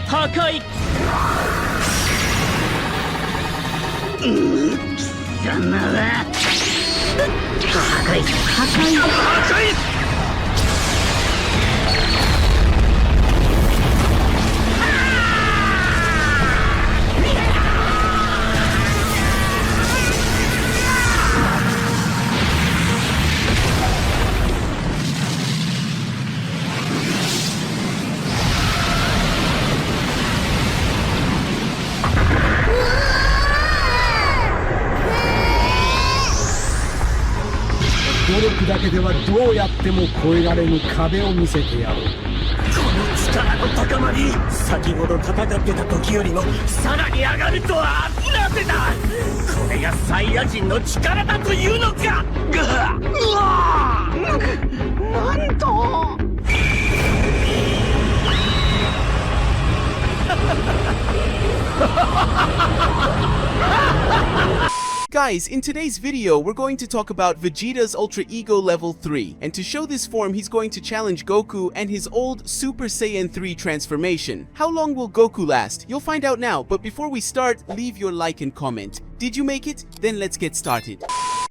破壊。貴様は破壊。努力だけではどうやっても越えられぬ壁を見せてやろう。この力の高まり、先ほど戦ってた時よりもさらに上がるとはなぜだ。これがサイヤ人の力だというのか。なんとGuys, in today's video, we're going to talk about Vegeta's Ultra Ego Level 3, and to show this form, he's going to challenge Goku and his old Super Saiyan 3 transformation. How long will Goku last? You'll find out now, but before we start, leave your like and comment. Did you make it? Then let's get started.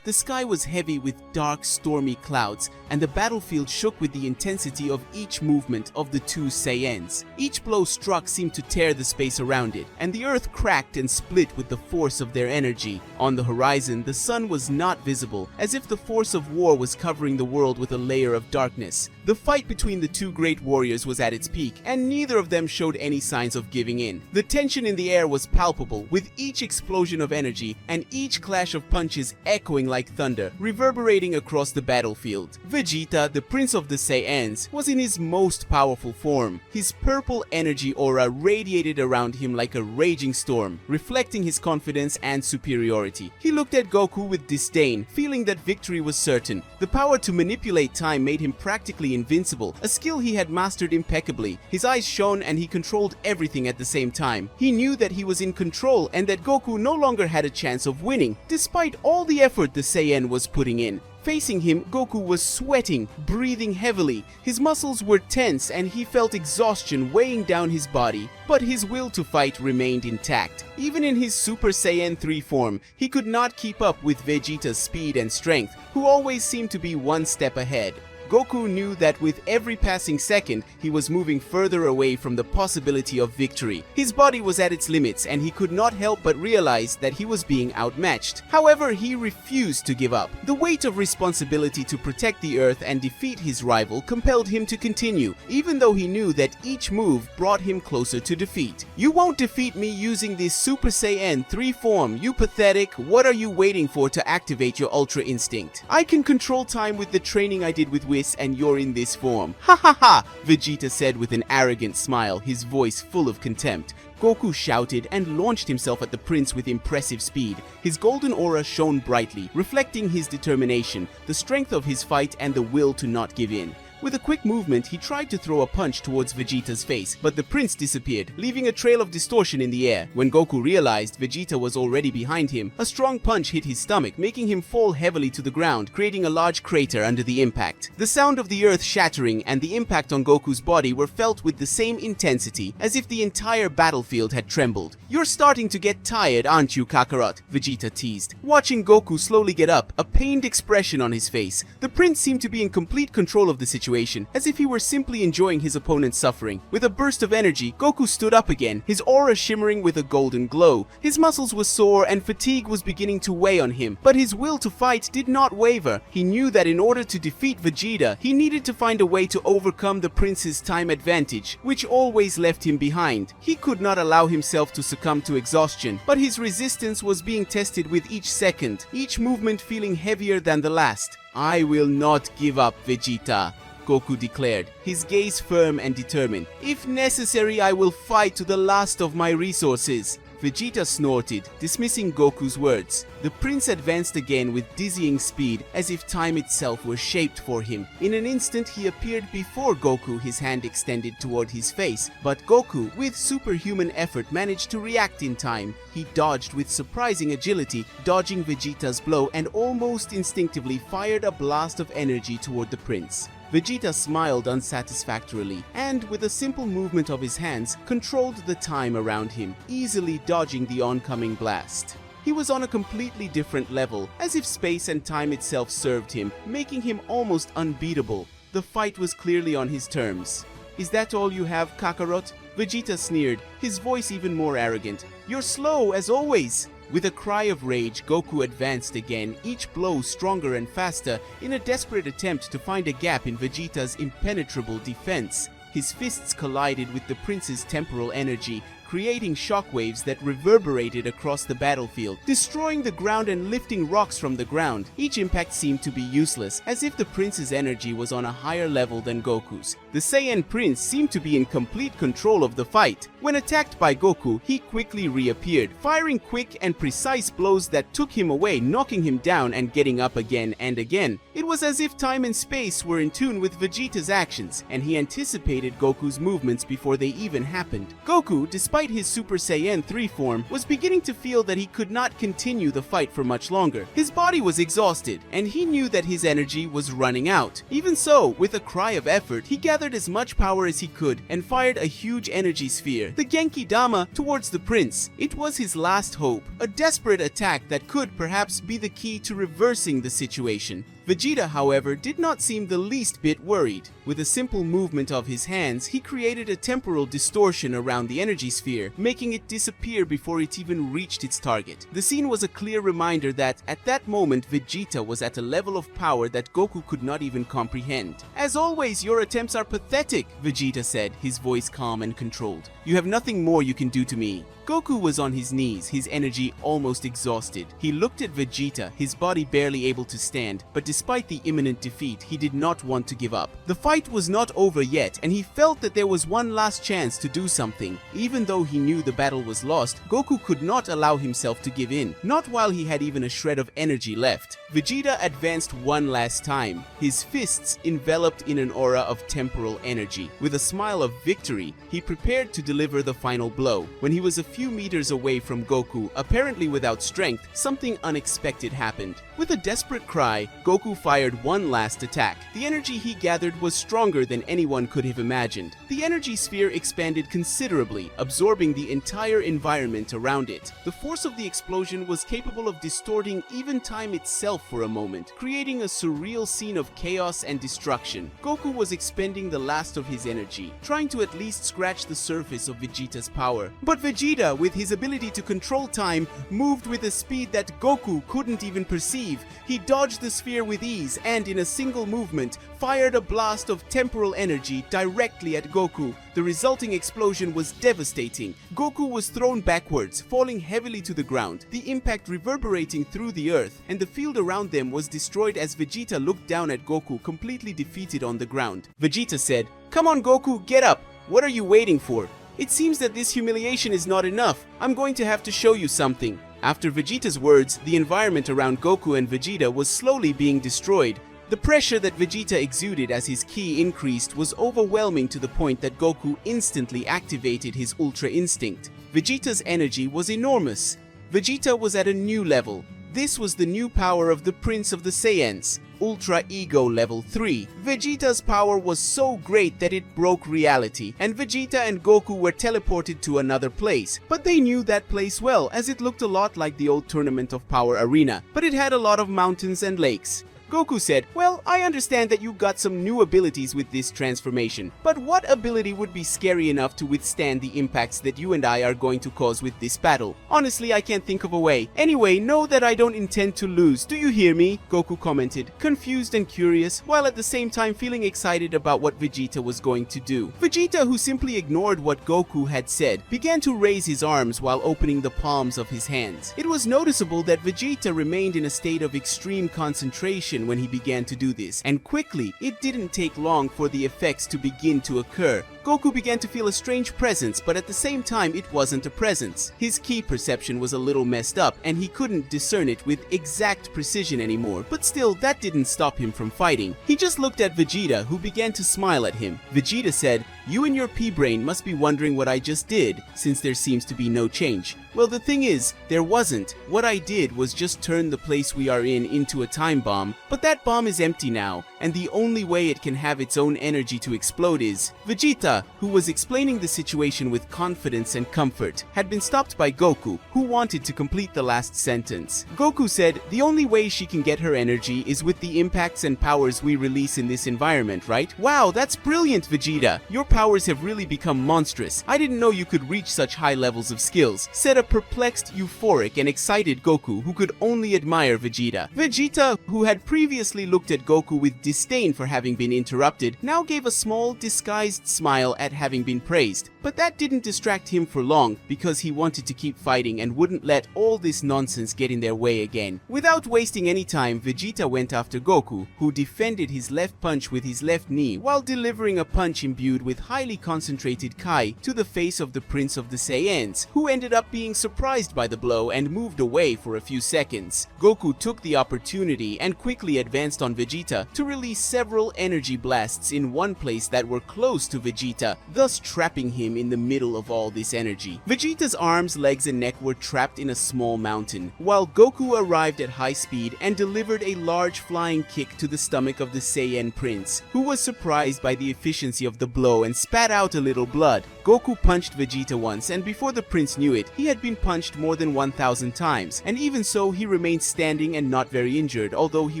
The sky was heavy with dark, stormy clouds, and the battlefield shook with the intensity of each movement of the two Saiyans. Each blow struck seemed to tear the space around it, and the earth cracked and split with the force of their energy. On the horizon, the sun was not visible, as if the force of war was covering the world with a layer of darkness. The fight between the two great warriors was at its peak, and neither of them showed any signs of giving in. The tension in the air was palpable, with each explosion of energy and each clash of punches echoing like thunder, reverberating across the battlefield. Vegeta, the Prince of the Saiyans, was in his most powerful form. His purple energy aura radiated around him like a raging storm, reflecting his confidence and superiority. He looked at Goku with disdain, feeling that victory was certain. The power to manipulate time made him practically invincible, a skill he had mastered impeccably. His eyes shone and he controlled everything at the same time. He knew that he was in control and that Goku no longer had a chance of winning, despite all the effort the Saiyan was putting in. Facing him, Goku was sweating, breathing heavily. His muscles were tense and he felt exhaustion weighing down his body, but his will to fight remained intact. Even in his Super Saiyan 3 form, he could not keep up with Vegeta's speed and strength, who always seemed to be one step ahead. Goku knew that with every passing second, he was moving further away from the possibility of victory. His body was at its limits and he could not help but realize that he was being outmatched. However, he refused to give up. The weight of responsibility to protect the Earth and defeat his rival compelled him to continue, even though he knew that each move brought him closer to defeat. "You won't defeat me using this Super Saiyan 3 form, you pathetic. What are you waiting for to activate your Ultra Instinct? I can control time with the training I did with Whis, and you're in this form. Ha ha ha," Vegeta said with an arrogant smile, his voice full of contempt. Goku shouted and launched himself at the prince with impressive speed. His golden aura shone brightly, reflecting his determination, the strength of his fight, and the will to not give in. With a quick movement, he tried to throw a punch towards Vegeta's face, but the prince disappeared, leaving a trail of distortion in the air. When Goku realized Vegeta was already behind him, a strong punch hit his stomach, making him fall heavily to the ground, creating a large crater under the impact. The sound of the earth shattering and the impact on Goku's body were felt with the same intensity, as if the entire battlefield had trembled. "You're starting to get tired, aren't you, Kakarot?" Vegeta teased. Watching Goku slowly get up, a pained expression on his face, the prince seemed to be in complete control of the situation, as if he were simply enjoying his opponent's suffering. With a burst of energy, Goku stood up again, his aura shimmering with a golden glow. His muscles were sore and fatigue was beginning to weigh on him, but his will to fight did not waver. He knew that in order to defeat Vegeta, he needed to find a way to overcome the prince's time advantage, which always left him behind. He could not allow himself to succumb to exhaustion, but his resistance was being tested with each second, each movement feeling heavier than the last. "I will not give up, Vegeta," Goku declared, his gaze firm and determined. "If necessary, I will fight to the last of my resources." Vegeta snorted, dismissing Goku's words. The prince advanced again with dizzying speed, as if time itself were shaped for him. In an instant, he appeared before Goku, his hand extended toward his face. But Goku, with superhuman effort, managed to react in time. He dodged with surprising agility, dodging Vegeta's blow, and almost instinctively fired a blast of energy toward the prince. Vegeta smiled unsatisfactorily and, with a simple movement of his hands, controlled the time around him, easily dodging the oncoming blast. He was on a completely different level, as if space and time itself served him, making him almost unbeatable. The fight was clearly on his terms. "Is that all you have, Kakarot?" Vegeta sneered, his voice even more arrogant. "You're slow, as always!" With a cry of rage, Goku advanced again, each blow stronger and faster, in a desperate attempt to find a gap in Vegeta's impenetrable defense. His fists collided with the prince's temporal energy, creating shockwaves that reverberated across the battlefield, destroying the ground and lifting rocks from the ground. Each impact seemed to be useless, as if the prince's energy was on a higher level than Goku's. The Saiyan prince seemed to be in complete control of the fight. When attacked by Goku, he quickly reappeared, firing quick and precise blows that took him away, knocking him down and getting up again and again. It was as if time and space were in tune with Vegeta's actions, and he anticipated Goku's movements before they even happened. Goku, despite his Super Saiyan 3 form, was beginning to feel that he could not continue the fight for much longer. His body was exhausted, and he knew that his energy was running out. Even so, with a cry of effort, he gathered as much power as he could and fired a huge energy sphere, the Genki Dama, towards the prince. It was his last hope, a desperate attack that could perhaps be the key to reversing the situation. Vegeta, however, did not seem the least bit worried. With a simple movement of his hands, he created a temporal distortion around the energy sphere, making it disappear before it even reached its target. The scene was a clear reminder that, at that moment, Vegeta was at a level of power that Goku could not even comprehend. "As always, your attempts are pathetic," Vegeta said, his voice calm and controlled. "You have nothing more you can do to me." Goku was on his knees, his energy almost exhausted. He looked at Vegeta, his body barely able to stand, but despite the imminent defeat, he did not want to give up. The fight was not over yet, and he felt that there was one last chance to do something. Even though he knew the battle was lost, Goku could not allow himself to give in, not while he had even a shred of energy left. Vegeta advanced one last time, his fists enveloped in an aura of temporal energy. With a smile of victory, he prepared to deliver the final blow. When he was a few meters away from Goku, apparently without strength, something unexpected happened. With a desperate cry, Goku fired one last attack. The energy he gathered was stronger than anyone could have imagined. The energy sphere expanded considerably, absorbing the entire environment around it. The force of the explosion was capable of distorting even time itself for a moment, creating a surreal scene of chaos and destruction. Goku was expending the last of his energy, trying to at least scratch the surface of Vegeta's power. But Vegeta, with his ability to control time, moved with a speed that Goku couldn't even perceive. He dodged the sphere with ease and, in a single movement, fired a blast of temporal energy directly at Goku. The resulting explosion was devastating. Goku was thrown backwards, falling heavily to the ground, the impact reverberating through the earth, and the field around them was destroyed as Vegeta looked down at Goku, completely defeated on the ground. Vegeta said, "Come on, Goku, get up! What are you waiting for? It seems that this humiliation is not enough. I'm going to have to show you something." After Vegeta's words, the environment around Goku and Vegeta was slowly being destroyed. The pressure that Vegeta exuded as his ki increased was overwhelming to the point that Goku instantly activated his Ultra Instinct. Vegeta's energy was enormous. Vegeta was at a new level. This was the new power of the Prince of the Saiyans, Ultra Ego Level 3. Vegeta's power was so great that it broke reality, and Vegeta and Goku were teleported to another place. But they knew that place well, as it looked a lot like the old Tournament of Power arena, but it had a lot of mountains and lakes. Goku said, "Well, I understand that you got some new abilities with this transformation, but what ability would be scary enough to withstand the impacts that you and I are going to cause with this battle? Honestly, I can't think of a way. Anyway, know that I don't intend to lose. Do you hear me?" Goku commented, confused and curious, while at the same time feeling excited about what Vegeta was going to do. Vegeta, who simply ignored what Goku had said, began to raise his arms while opening the palms of his hands. It was noticeable that Vegeta remained in a state of extreme concentration expression when he began to do this, and quickly, it didn't take long for the effects to begin to occur. Goku began to feel a strange presence, but at the same time it wasn't a presence. His ki perception was a little messed up, and he couldn't discern it with exact precision anymore, but still, that didn't stop him from fighting. He just looked at Vegeta, who began to smile at him. Vegeta said, "You and your P-brain must be wondering what I just did, since there seems to be no change." Well, the thing is, there wasn't. What I did was just turn the place we are in into a time bomb, but that bomb is empty now, and the only way it can have its own energy to explode is... Vegeta, who was explaining the situation with confidence and comfort, had been stopped by Goku, who wanted to complete the last sentence. Goku said, "The only way she can get her energy is with the impacts and powers we release in this environment, right?" Wow, that's brilliant, Vegeta! Your powers have really become monstrous. I didn't know you could reach such high levels of skills, said a perplexed, euphoric, and excited Goku who could only admire Vegeta. Vegeta, who had previously looked at Goku with disdain for having been interrupted, now gave a small, disguised smile at having been praised. But that didn't distract him for long, because he wanted to keep fighting and wouldn't let all this nonsense get in their way again. Without wasting any time, Vegeta went after Goku, who defended his left punch with his left knee while delivering a punch imbued with highly concentrated Kai to the face of the Prince of the Saiyans, who ended up being surprised by the blow and moved away for a few seconds. Goku took the opportunity and quickly advanced on Vegeta to release several energy blasts in one place that were close to Vegeta, thus trapping him in the middle of all this energy. Vegeta's arms, legs, and neck were trapped in a small mountain, while Goku arrived at high speed and delivered a large flying kick to the stomach of the Saiyan Prince, who was surprised by the efficiency of the blow and spat out a little blood. Goku punched Vegeta once, and before the prince knew it, he had been punched more than 1,000 times, and even so he remained standing and not very injured, although he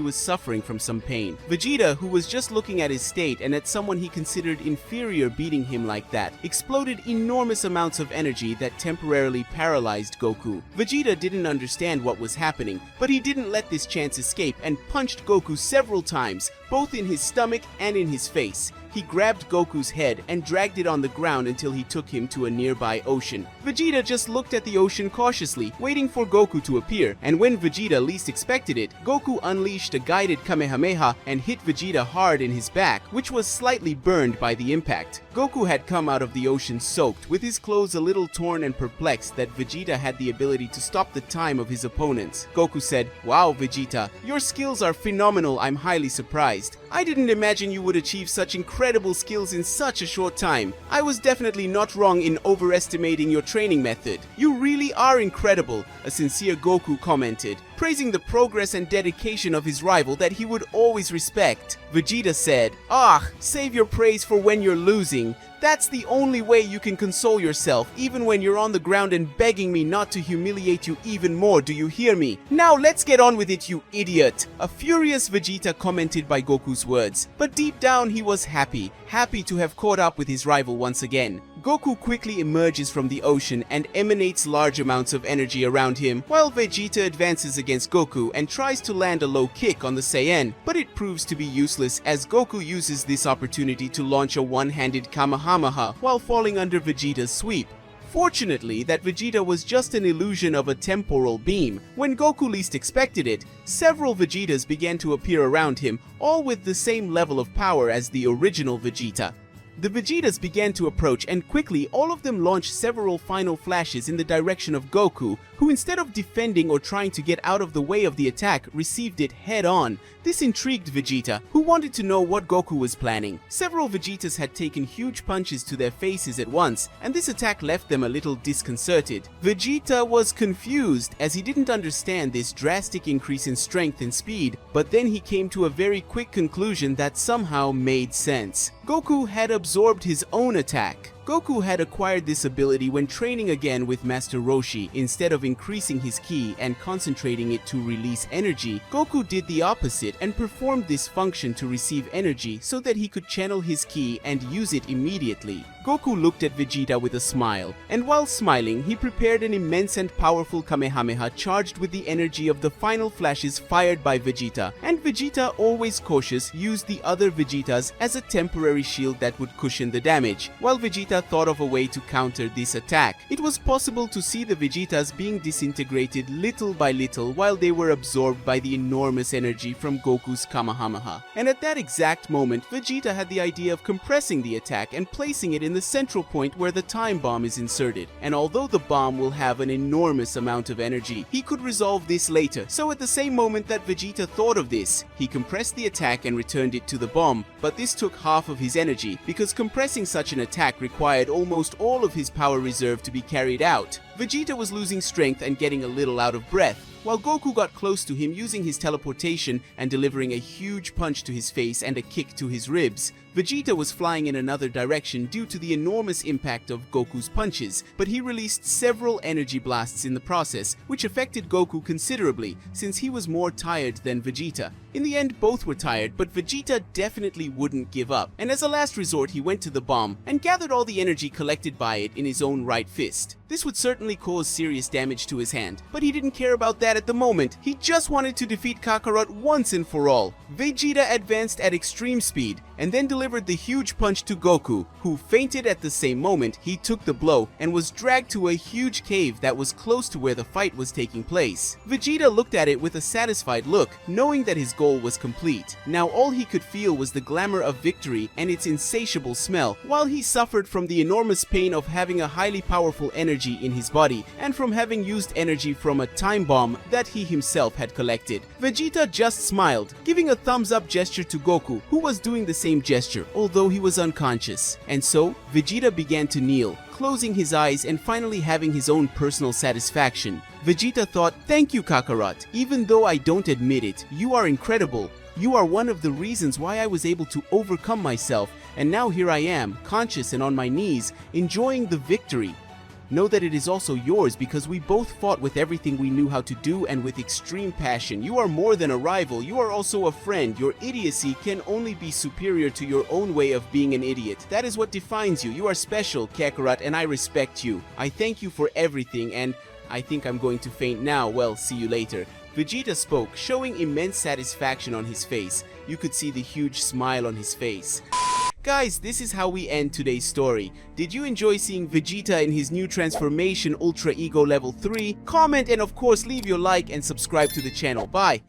was suffering from some pain. Vegeta, who was just looking at his state and at someone he considered inferior beating him like that, exploded enormous amounts of energy that temporarily paralyzed Goku. Vegeta didn't understand what was happening, but he didn't let this chance escape and punched Goku several times, both in his stomach and in his face. He grabbed Goku's head and dragged it on the ground until he took him to a nearby ocean. Vegeta just looked at the ocean cautiously, waiting for Goku to appear, and when Vegeta least expected it, Goku unleashed a guided Kamehameha and hit Vegeta hard in his back, which was slightly burned by the impact. Goku had come out of the ocean soaked, with his clothes a little torn and perplexed that Vegeta had the ability to stop the time of his opponents. Goku said, "Wow, Vegeta, your skills are phenomenal. I'm highly surprised. I didn't imagine you would achieve such incredible skills in such a short time. I was definitely not wrong in overestimating your training method. You really are incredible," a sincere Goku commented, praising the progress and dedication of his rival that he would always respect. Vegeta said, "Ah, save your praise for when you're losing. That's the only way you can console yourself, even when you're on the ground and begging me not to humiliate you even more, do you hear me? Now let's get on with it, you idiot," a furious Vegeta commented by Goku's words. But deep down he was happy to have caught up with his rival once again. Goku quickly emerges from the ocean and emanates large amounts of energy around him, while Vegeta advances against Goku and tries to land a low kick on the Saiyan, but it proves to be useless as Goku uses this opportunity to launch a one-handed Kamehameha while falling under Vegeta's sweep. Fortunately, that Vegeta was just an illusion of a temporal beam. When Goku least expected it, several Vegetas began to appear around him, all with the same level of power as the original Vegeta. The Vegetas began to approach, and quickly all of them launched several final flashes in the direction of Goku, who instead of defending or trying to get out of the way of the attack, received it head-on. This intrigued Vegeta, who wanted to know what Goku was planning. Several Vegetas had taken huge punches to their faces at once, and this attack left them a little disconcerted. Vegeta was confused, as he didn't understand this drastic increase in strength and speed, but then he came to a very quick conclusion that somehow made sense. Goku had absorbed his own attack. Goku had acquired this ability when training again with Master Roshi. Instead of increasing his ki and concentrating it to release energy, Goku did the opposite and performed this function to receive energy so that he could channel his ki and use it immediately. Goku looked at Vegeta with a smile, and while smiling, he prepared an immense and powerful Kamehameha charged with the energy of the final flashes fired by Vegeta, and Vegeta, always cautious, used the other Vegetas as a temporary shield that would cushion the damage, while Vegeta thought of a way to counter this attack. It was possible to see the Vegetas being disintegrated little by little while they were absorbed by the enormous energy from Goku's Kamehameha. And at that exact moment, Vegeta had the idea of compressing the attack and placing it in the central point where the time bomb is inserted. And although the bomb will have an enormous amount of energy, he could resolve this later. So at the same moment that Vegeta thought of this, he compressed the attack and returned it to the bomb, but this took half of his energy because compressing such an attack required almost all of his power reserve to be carried out. Vegeta was losing strength and getting a little out of breath, while Goku got close to him using his teleportation and delivering a huge punch to his face and a kick to his ribs. Vegeta was flying in another direction due to the enormous impact of Goku's punches, but he released several energy blasts in the process, which affected Goku considerably since he was more tired than Vegeta. In the end, both were tired, but Vegeta definitely wouldn't give up, and as a last resort he went to the bomb and gathered all the energy collected by it in his own right fist. This would certainly cause serious damage to his hand, but he didn't care about that at the moment. He just wanted to defeat Kakarot once and for all. Vegeta advanced at extreme speed and then delivered the huge punch to Goku, who fainted at the same moment he took the blow and was dragged to a huge cave that was close to where the fight was taking place. Vegeta looked at it with a satisfied look, knowing that his goal was complete. Now all he could feel was the glamour of victory and its insatiable smell, while he suffered from the enormous pain of having a highly powerful energy in his body and from having used energy from a time bomb that he himself had collected. Vegeta just smiled, giving a thumbs up gesture to Goku, who was doing the same gesture, although he was unconscious. And so, Vegeta began to kneel, closing his eyes and finally having his own personal satisfaction. Vegeta thought, "Thank you, Kakarot. Even though I don't admit it, you are incredible. You are one of the reasons why I was able to overcome myself, and now here I am, conscious and on my knees, enjoying the victory. Know that it is also yours because we both fought with everything we knew how to do and with extreme passion. You are more than a rival, you are also a friend. Your idiocy can only be superior to your own way of being an idiot. That is what defines you. You are special, Kakarot, and I respect you. I thank you for everything, and I think I'm going to faint now. Well, see you later." Vegeta spoke, showing immense satisfaction on his face. You could see the huge smile on his face. Guys, this is how we end today's story. Did you enjoy seeing Vegeta in his new transformation Ultra Ego Level 3? Comment and of course leave your like and subscribe to the channel. Bye!